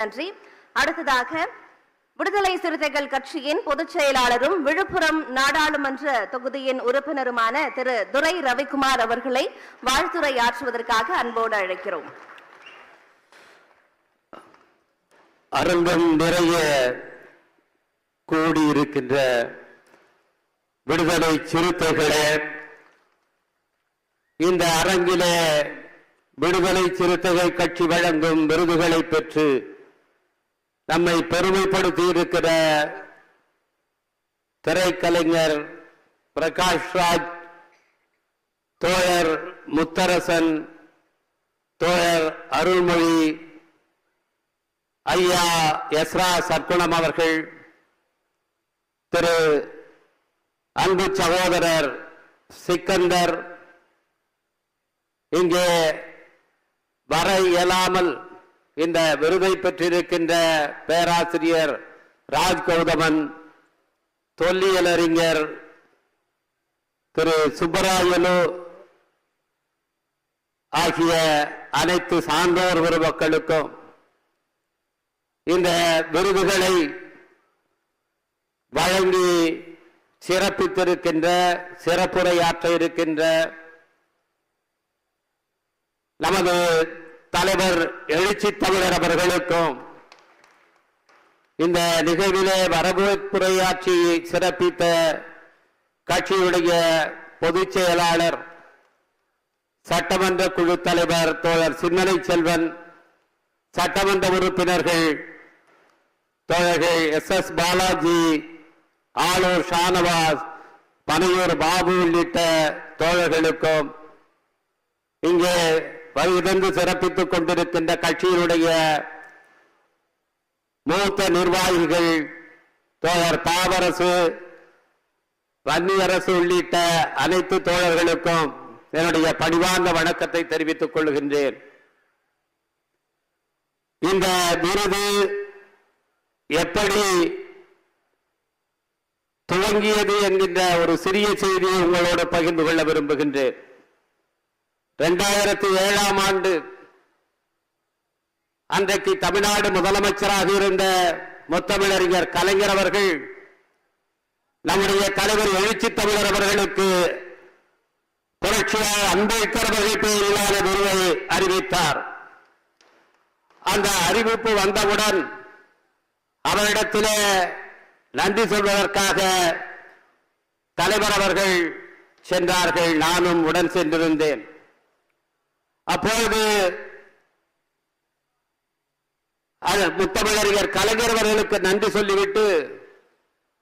நன்றி. அடுத்ததாக விடுதலை சிறுத்தைகள் கட்சியின் பொதுச் செயலாளரும் விழுப்புரம் நாடாளுமன்ற தொகுதியின் உறுப்பினருமான திரு துரை ரவிக்குமார் அவர்களை வாழ்த்துரையாற்றுவதற்காக அன்போடு அழைக்கிறோம். அரங்கம் நிறைய கூடியிருக்கின்ற விடுதலை சிறுத்தைகளே, இந்த அரங்கிலே விடுதலை சிறுத்தைகள் கட்சி வழங்கும் விருதுகளை பெற்று நம்மை பெருமைப்படுத்தி இருக்கிற திரைக்கலைஞர் பிரகாஷ் ராஜ், தோழர் முத்தரசன், தோழர் அருள்மொழி, ஐயா எஸ்ரா சற்குணம் அவர்கள், திரு அன்பு சகோதரர் சிக்கந்தர், இங்கே வர இயலாமல் இந்த விருதை பெற்றிருக்கின்ற பேராசிரியர் ராஜ் கௌதமன், தொல்லியலறிஞர் திரு சுப்பராயலு ஆகிய அனைத்து சான்றோர் பெருமக்களுக்கும் இந்த விருதுகளை வழங்கி சிறப்பித்திருக்கின்ற, சிறப்புரையாற்ற இருக்கின்ற நமது தலைவர் எழுச்சி தமிழர் அவர்களுக்கும், இந்த நிகழ்விலே வரவேற்புரையாற்றி சிறப்பித்த கட்சியுடைய பொதுச் செயலாளர், சட்டமன்ற குழு தலைவர் தோழர் சிம்மனை செல்வன், சட்டமன்ற உறுப்பினர்கள் தோழர்கள் எஸ் பாலாஜி, ஆலூர் ஷானவாஸ், பனையூர் பாபு உள்ளிட்ட தோழர்களுக்கும், இங்கே வருகை சிறப்பித்துக் கொண்டிருக்கின்ற கட்சியினுடைய மூத்த நிர்வாகிகள் தோழர் பாவரசு, வன்னியரசு உள்ளிட்ட அனைத்து தோழர்களுக்கும் என்னுடைய பணிவார்ந்த வணக்கத்தை தெரிவித்துக் கொள்கின்றேன். இந்த விருது எப்படி துவங்கியது என்கின்ற ஒரு சிறிய செய்தியை உங்களோடு பகிர்ந்து கொள்ள விரும்புகின்றேன். 2007ஆம் ஆண்டு அன்றைக்கு தமிழ்நாடு முதலமைச்சராக இருந்த முத்தமிழறிஞர் கலைஞர் அவர்கள் நம்முடைய தலைவர் எழுச்சி தமிழர் அவர்களுக்கு புரட்சியாளர் அம்பேத்கர் அவர்கள் பெயரிலான விருதை அறிவித்தார். அந்த அறிவிப்பு வந்தவுடன் அவரிடத்திலே நன்றி சொல்வதற்காக தலைவர் அவர்கள் சென்றார்கள். நானும் உடன் சென்றிருந்தேன். அப்பொழுது முத்தமிழறிஞர் கலைஞர் அவர்களுக்கு நன்றி சொல்லிவிட்டு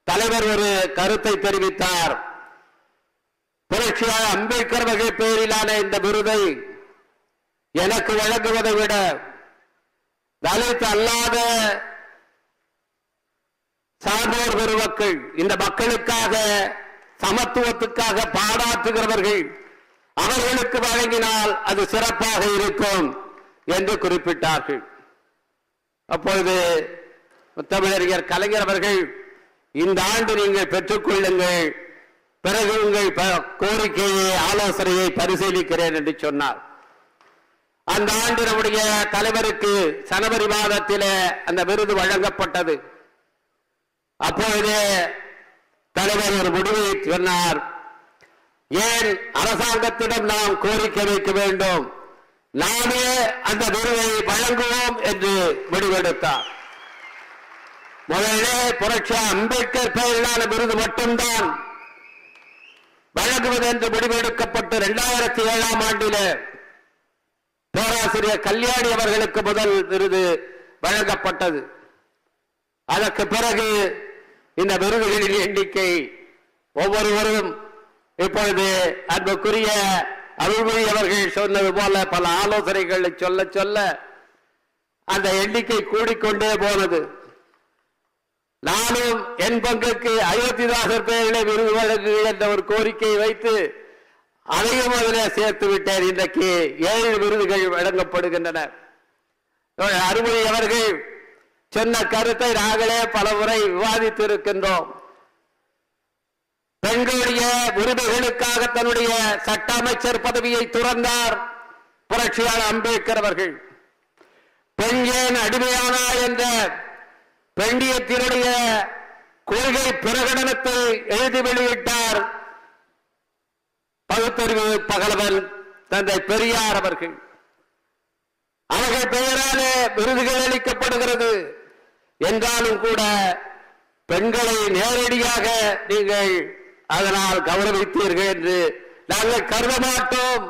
தலைவர் ஒரு கருத்தை தெரிவித்தார். புரட்சியாளர் அம்பேத்கர் அவர்கள் பெயரிலான இந்த விருதை எனக்கு வழங்குவதை விட தலித் அல்லாத சான்றோர் பெருமக்கள், இந்த மக்களுக்காக சமத்துவத்துக்காக பாடாற்றுகிறவர்கள், அவர்களுக்கு வழங்கினால் அது சிறப்பாக இருக்கும் என்று குறிப்பிட்டார்கள். அப்பொழுது முத்தமிழறிஞர் கலைஞர் அவர்கள், இந்த ஆண்டு நீங்கள் பெற்றுக்கொள்ளுங்கள், பிறகு உங்கள் கோரிக்கையை ஆலோசனையை பரிசீலிக்கிறேன் என்று சொன்னார். அந்த ஆண்டு நம்முடைய தலைவருக்கு ஜனவரி மாதத்திலே அந்த விருது வழங்கப்பட்டது. அப்பொழுதே தலைவர் ஒரு முடிவை சொன்னார். ஏன் அரசாங்கத்திடம் நாம் கோரிக்கை வைக்க வேண்டும், நாமே அந்த விருதை வழங்குவோம் என்று முடிவெடுத்தார். முதலிலே புரட்சியாளர் அம்பேத்கர் பெயரிலான விருது மட்டும்தான் வழங்குவது என்று முடிவெடுக்கப்பட்டு 2007ஆம் ஆண்டிலே பேராசிரியர் கல்யாணி அவர்களுக்கு முதல் விருது வழங்கப்பட்டது. அதற்கு பிறகு இந்த விருதுகளின் எண்ணிக்கை ஒவ்வொருவரும் இப்பொழுது அன்புக்குரிய அருள்மொழி அவர்கள் சொன்னது போல பல ஆலோசனைகளை சொல்ல சொல்ல அந்த எண்ணிக்கை கூடிக்கொண்டே போனது. நானும் என் பங்குக்கு அயோத்திதாசர் பெயரிலே விருது வழங்குகள் என்ற ஒரு கோரிக்கையை வைத்து அதையும் அதிலே சேர்த்து விட்டேன். இன்றைக்கு 7 விருதுகள் வழங்கப்படுகின்றன. அருள்மொழி அவர்கள் சொன்ன கருத்தை நாங்களே பல முறை விவாதித்து இருக்கின்றோம். பெண்களுடைய உரிமைகளுக்காக தன்னுடைய சட்ட அமைச்சர் பதவியை துறந்தார் புரட்சியாளர் அம்பேத்கர் அவர்கள். பெண் ஏன் அடிமையானார் என்ற பெண்ணியத்தினுடைய கொள்கை பிரகடனத்தை எழுதி வெளியிட்டார் பகுத்தறிவு பகலவன் தந்தை பெரியார் அவர்கள். அவர்கள் பெயராலே விருதுகள் அளிக்கப்படுகிறது என்றாலும் கூட பெண்களை நேரடியாக நீங்கள் அதனால் கௌரவித்தீர்கள் என்று நாங்கள் கருத மாட்டோம்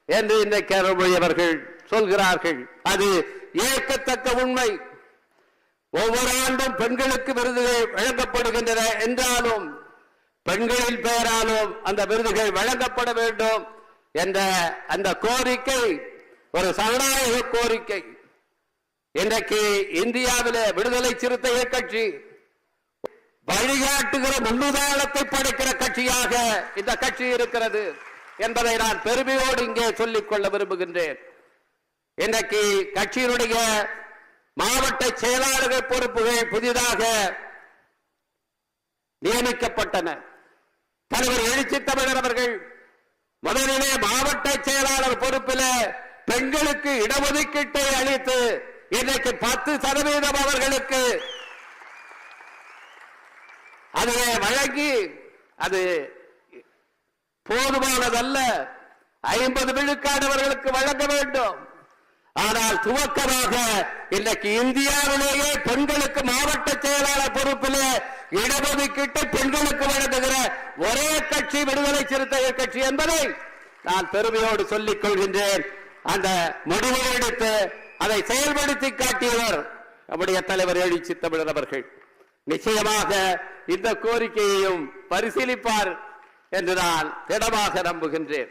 என்று இன்றைக்கு அருள்மொழி அவர்கள் சொல்கிறார்கள். அது ஏற்கத்தக்க உண்மை. ஒவ்வொரு ஆண்டும் பெண்களுக்கு விருதுகள் வழங்கப்படுகின்றன என்றாலும் பெண்களின் பெயராலும் அந்த விருதுகள் வழங்கப்பட வேண்டும் என்ற அந்த கோரிக்கை ஒரு சனநாயக கோரிக்கை. இன்றைக்கு இந்தியாவிலே விடுதலை சிறுத்தைகள் கட்சி வழிகாட்டுகிற முன்னுதாரணத்தை படைக்கிற கட்சியாக இந்த கட்சி இருக்கிறது என்பதை நான் பெருமையோடு இங்கே சொல்லிக் கொள்ள விரும்புகின்றேன். இன்றைக்கு கட்சியினுடைய மாவட்ட செயலாளர்கள் பொறுப்புகள் புதிதாக நியமிக்கப்பட்டன. தலைவர் எழுச்சி தமிழர் அவர்கள் முதலிலே மாவட்ட செயலாளர் பொறுப்பில் பெண்களுக்கு இடஒதுக்கீட்டை அளித்து இன்றைக்கு 10% அவர்களுக்கு அதை வழங்கி அது போதுமானதல்ல, 50 விழுக்காடு அவர்களுக்கு வழங்க வேண்டும். ஆனால் துவக்கமாக இன்றைக்கு இந்தியாவிலேயே பெண்களுக்கு மாவட்ட செயலாளர் பொறுப்பிலே இடஒதுக்கீட்டை பெண்களுக்கு வழங்குகிற ஒரே கட்சி விடுதலை சிறுத்தைகள் கட்சி என்பதை நான் பெருமையோடு சொல்லிக் கொள்கின்றேன். அந்த முடிவை எடுத்து அதை செயல்படுத்தி காட்டியவர் நம்முடைய தலைவர் எழுச்சி தமிழர் அவர்கள். நிச்சயமாக இந்த கோரிக்கையையும் பரிசீலிப்பார் என்று நான் திடமாக நம்புகின்றேன்.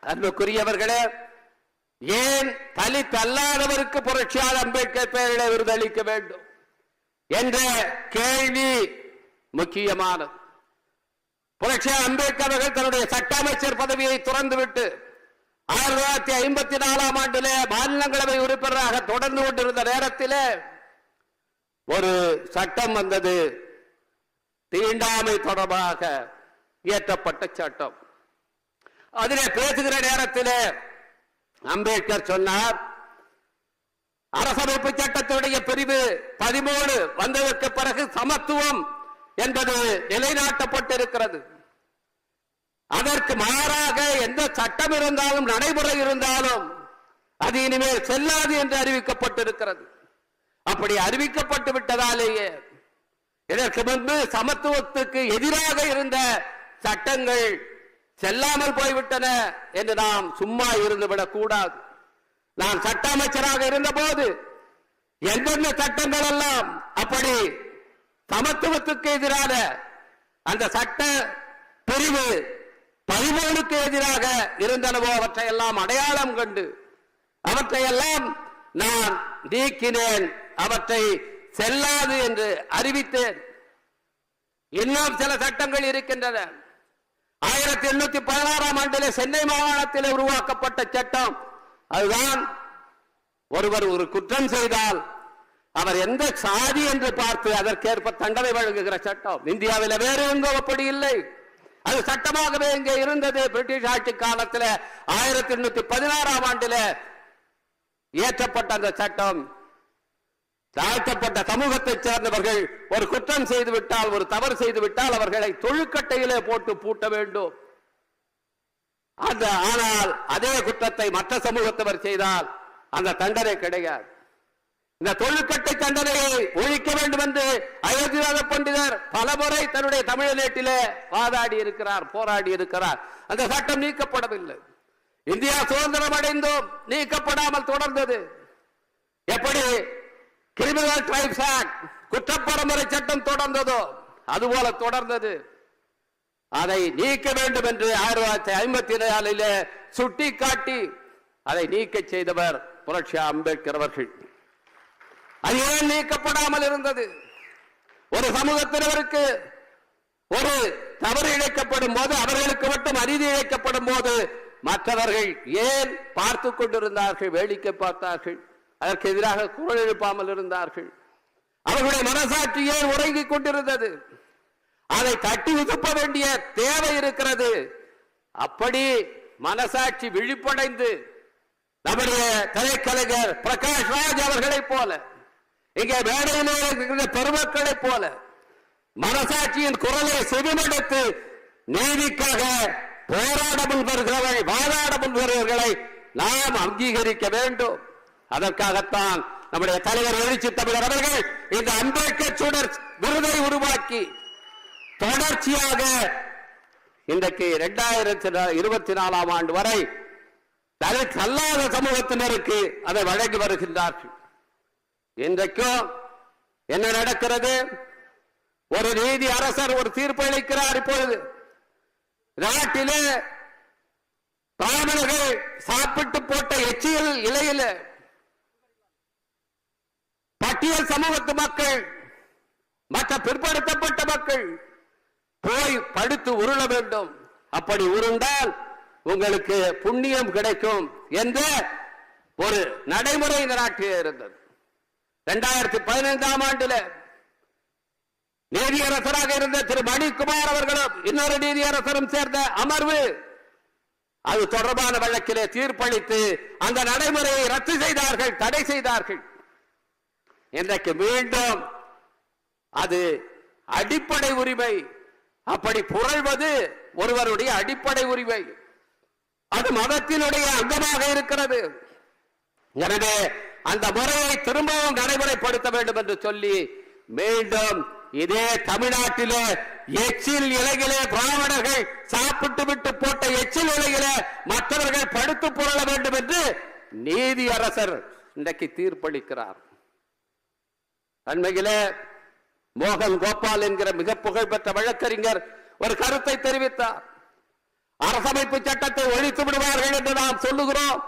அன்புக்குரியவர்களே, ஏன் தலித் அல்லாதவருக்கு புரட்சியாளர் அம்பேத்கர் பெயரிலே விருதளிக்க வேண்டும் என்ற கேள்வி முக்கியமானது. புரட்சியாளர் அம்பேத்கர் அவர்கள் தன்னுடைய சட்ட அமைச்சர் பதவியை துறந்துவிட்டு 1954 ஆண்டிலே மாநிலங்களவை உறுப்பினராக தொடர்ந்து கொண்டிருந்த நேரத்திலே ஒரு சட்டம் வந்தது, தீண்டாமை தொடர்பாக இயற்றப்பட்ட சட்டம். அதிலே பேசுகிற நேரத்திலே அம்பேத்கர் சொன்னார், அரசமைப்பு சட்டத்துடைய பிரிவு 13 வந்ததற்கு பிறகு சமத்துவம் என்பது நிலைநாட்டப்பட்டிருக்கிறது. அதற்கு மாறாக எந்த சட்டம் இருந்தாலும் நடைமுறை இருந்தாலும் அது இனிமேல் செல்லாது என்று அறிவிக்கப்பட்டிருக்கிறது. அப்படி அறிவிக்கப்பட்டு விட்டதாலேயே இதற்கு முன்பு சமத்துவத்துக்கு எதிராக இருந்த சட்டங்கள் செல்லாமல் போய்விட்டன என்று நாம் சும்மா இருந்துவிடக் கூடாது. நான் சட்ட அமைச்சராக இருந்த போது எந்தெந்த சட்டங்கள் எல்லாம் அப்படி சமத்துவத்துக்கு எதிரான அந்த சட்ட பிரிவு 13க்கு எதிராக இருந்தனவோ அவற்றையெல்லாம் அடையாளம் கண்டு அவற்றையெல்லாம் நான் நீக்கினேன், அவற்றை செல்லாது என்று அறிவித்தேன். இன்னும் சில சட்டங்கள் இருக்கின்றன. 1816 ஆண்டிலே சென்னை மாகாணத்தில் உருவாக்கப்பட்ட சட்டம், அதுதான் ஒருவர் ஒரு குற்றம் செய்தால் அவர் எந்த சாதி என்று பார்த்து அதற்கேற்ப தண்டனை வழங்குகிற சட்டம். இந்தியாவில் வேறு எங்கும் அப்படி இல்லை. அது சட்டமாகவே இங்கே இருந்தது. பிரிட்டிஷ் ஆட்சி காலத்தில் 1816 ஆண்டில் இயற்றப்பட்ட அந்த சட்டம், தாழ்த்தப்பட்ட சமூகத்தை சேர்ந்தவர்கள் ஒரு குற்றம் செய்துவிட்டால், ஒரு தவறு செய்துவிட்டால் அவர்களை தொழுக்கட்டையிலே போட்டு பூட்ட வேண்டும். ஆனால் அதே குற்றத்தை மற்ற சமூகத்தவர் செய்தால் அந்த தண்டனை கிடையாது. இந்த தொழுக்கட்டை தண்டனையை ஒழிக்க வேண்டும் என்று அயோத்திநாத பண்டிதர் பலமுறை தன்னுடைய தமிழகத்திலே வாதாடி இருக்கிறார், போராடி இருக்கிறார். அந்த சட்டம் நீக்கப்படவில்லை. இந்தியா சுதந்திரம் அடைந்தும் நீக்கப்படாமல் தொடர்ந்தது. எப்படி கிரிமினல் ட்ரைப்ஸ் ஆக்ட் குற்றப்பரமுறை சட்டம் தொடர்ந்ததோ அதுபோல தொடர்ந்தது. அதை நீக்க வேண்டும் என்று 1954 சுட்டி காட்டி அதை நீக்க செய்தவர் புரட்சியாளர் அம்பேத்கர் அவர்கள். அது ஏன் நீக்கப்படாமல் இருந்தது? ஒரு சமூகத்தினருக்கு ஒரு தவறு இழைக்கப்படும் போது, அவர்களுக்கு மட்டும் அநீதி இழைக்கப்படும் போது மற்றவர்கள் ஏன் பார்த்து கொண்டிருந்தார்கள், வேடிக்கை பார்த்தார்கள், அதற்கு எதிராக குரல் எழுப்பாமல் இருந்தார்கள்? அவர்களுடைய மனசாட்சி ஏன் உறங்கிக் கொண்டிருந்தது? அதை தட்டி உதுப்ப வேண்டிய தேவை இருக்கிறது. அப்படி மனசாட்சி விழிப்படைந்து நம்முடைய திரைக்கலைஞர் பிரகாஷ் ராஜ் அவர்களைப் போல, இங்கே மேடையில் இருக்கிற பெருமக்களைப் போல மனசாட்சியின் குரலை செவிமடுத்து நீதிக்காக போராட முன்வருகிறவர்கள், வாதாட முன்வருகிறவர்களை நாம் அங்கீகரிக்க வேண்டும். அதற்காகத்தான் நம்முடைய தலைவர் எழுச்சி தமிழர் அவர்கள் இந்த அம்பேத்கர் சுடர் விருதை உருவாக்கி தொடர்ச்சியாக இன்றைக்கு 2024 ஆண்டு வரை தலித் அல்லாத சமூகத்தினருக்கு அதை வழங்கி வருகின்றார்கள். இன்றைக்கும் என்ன நடக்கிறது? ஒரு நீதி அரசர் ஒரு தீர்ப்பு அளிக்கிறார். இப்பொழுது நாட்டிலே பிராமணர்கள் சாப்பிட்டு போட்ட எச்சியல் இலையில பட்டியல் சமூகத்து மக்கள், மற்ற பிற்படுத்தப்பட்ட மக்கள் போய் படுத்து உருள வேண்டும். அப்படி உருண்டால் உங்களுக்கு புண்ணியம் கிடைக்கும் என்ற ஒரு நடைமுறை இந்த நாட்டில் இருந்தது. 2015 ஆண்டில் நீதியரசராக இருந்த திரு மணிக்குமார் அவர்களும் இன்னொரு நீதியரசரும் சேர்ந்த அமர்வு அது தொடர்பான வழக்கிலே தீர்ப்பளித்து அந்த நடைமுறையை ரத்து செய்தார்கள், தடை செய்தார்கள். இன்றைக்கு மீண்டும் அது அடிப்படை உரிமை. அப்படி புரள்வது ஒருவருடைய அடிப்படை உரிமை. அது மதத்தினுடைய அங்கமாக இருக்கிறது. எனவே அந்த முறையை திரும்பவும் நடைமுறைப்படுத்த வேண்டும் என்று சொல்லி மீண்டும் இதே தமிழ்நாட்டிலே எச்சில் இலைகளே பிராமணர்கள் சாப்பிட்டு விட்டு போட்ட எச்சில் இலைகளே மற்றவர்கள் படுத்து புரள வேண்டும் என்று நீதி அரசர் இன்றைக்கு தீர்ப்பளிக்கிறார். அண்மையிலே மோகன் கோபால் என்கிற மிக புகழ்பெற்ற வழக்கறிஞர் ஒரு கருத்தை தெரிவித்தார். அரசமைப்பு சட்டத்தை ஒழித்து விடுவார்கள் என்று நாம் சொல்லுகிறோம்,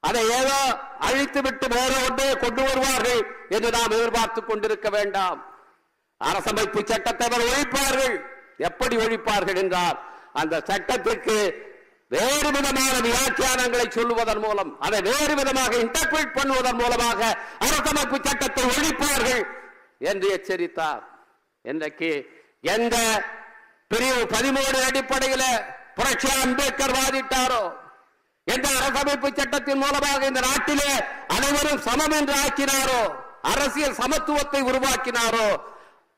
அதை ஏதோ அழித்து விட்டு வேற ஒன்றே கொண்டு வருவார்கள் என்று நாம் எதிர்பார்த்துக் கொண்டிருக்க வேண்டாம். அரசமைப்பு சட்டத்தை அவர் ஒழிப்பார்கள். எப்படி ஒழிப்பார்கள் என்றால் அந்த சட்டத்திற்கு வேறு விதமான வியாக்கியானங்களை சொல்லுவதன் மூலம், அதை வேறு விதமாக இன்டர்பிரேட் பண்ணுவதன் மூலமாக அரசமைப்பு சட்டத்தை ஒழிப்பார்கள் என்று எச்சரித்தார். இன்றைக்கு எந்த பிரிவு 13 அடிப்படையில் புரட்சி அம்பேத்கர் வாதிட்டாரோ, எந்த அரசமைப்பு சட்டத்தின் மூலமாக இந்த நாட்டிலே அனைவரும் சமம் என்று ஆக்கினாரோ, அரசியல் சமத்துவத்தை உருவாக்கினாரோ,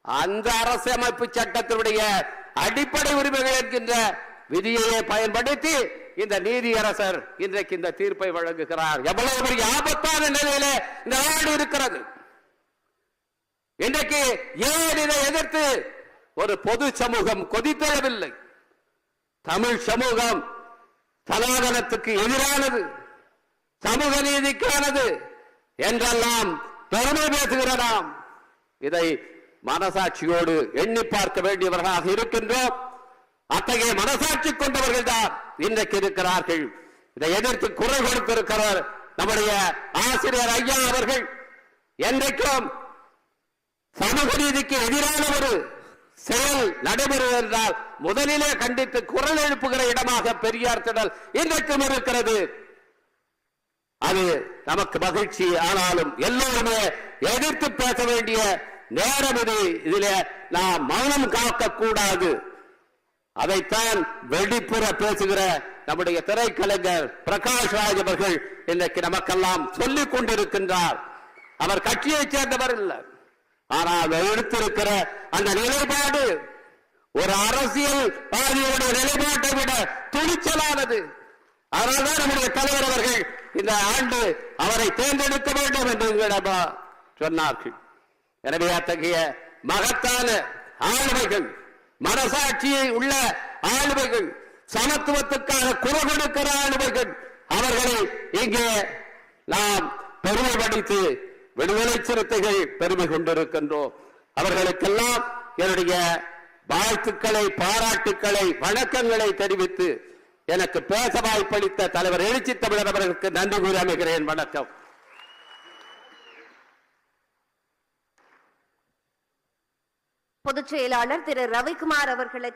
அந்த அரசமைப்பு சட்டத்தினுடைய அடிப்படை உரிமைகள் என்கின்ற விதியையே பயன்படுத்தி இந்த நீதியரசர் இன்றைக்கு இந்த தீர்ப்பை வழங்குகிறார். எவ்வளவு பெரிய ஆபத்தான நிலையில இந்த நாடு இருக்கிறது. இன்றைக்கு ஏன் இதை எதிர்த்து ஒரு பொது சமூகம் கொதித்தெழவில்லை? தமிழ் சமூகம் சனாதனத்துக்கு எதிரானது, சமூக நீதிக்கானது என்றெல்லாம் பெருமை பேசுகிறோம். இதை மனசாட்சியோடு எண்ணி பார்க்க வேண்டியவர்களாக இருக்கின்றோம். அத்தகைய மனசாட்சி கொண்டவர்கள் தான் இன்றைக்கு இருக்கிறார்கள். இதை எதிர்த்து குரல் கொடுத்திருக்கிறார் நம்முடைய ஆசிரியர் ஐயா அவர்கள். என்றைக்கும் சமூக நீதிக்கு எதிரான ஒரு செயல் நடைபெறுவது என்றால் முதலிலே கண்டித்து குரல் எழுப்புகிற இடமாக பெரியார் திடல் இன்றைக்கும் இருக்கிறது. அது நமக்கு மகிழ்ச்சி. ஆனாலும் எல்லோருமே எதிர்த்து பேச வேண்டிய நேரம் இது. இதிலே நாம் மௌனம் காக்க கூடாது. அதைத்தான் வெளிப்புற பேசுகிற நம்முடைய திரைக்கலைஞர் பிரகாஷ் ராஜ் அவர்கள் இன்றைக்கு நமக்கெல்லாம் சொல்லிக் கொண்டிருக்கின்றார். அவர் கட்சியைச் சேர்ந்தவர் இல்லை, ஆனால் எடுத்திருக்கிற அந்த நிலைப்பாடு ஒரு அரசியல் பாதியுடைய நிலைப்பாட்டை விட துணிச்சலானது. அதனால்தான் நம்முடைய தலைவர் அவர்கள் இந்த ஆண்டு அவரை தேர்ந்தெடுக்க வேண்டும் என்று சொன்னார்கள். எனவே அத்தகைய மகத்தான ஆளுமைகள், மனசாட்சியை உள்ள ஆளுமைகள், சமத்துவத்துக்காக குரல் கொடுக்கிற ஆளுமைகள், அவர்களை இங்கே நாம் பெருமைப்படுத்தி விடுதலை சிறுத்தைகள் பெருமை கொண்டிருக்கின்றோம். அவர்களுக்கெல்லாம் என்னுடைய வாழ்த்துக்களை, பாராட்டுக்களை, வணக்கங்களை தெரிவித்து எனக்கு பேச வாய்ப்பளித்த தலைவர் எழுச்சி தமிழர் அவர்களுக்கு நன்றி கூறி அமைகிறேன். வணக்கம். பொதுச் செயலாளர் திரு ரவிக்குமார் அவர்களுக்கு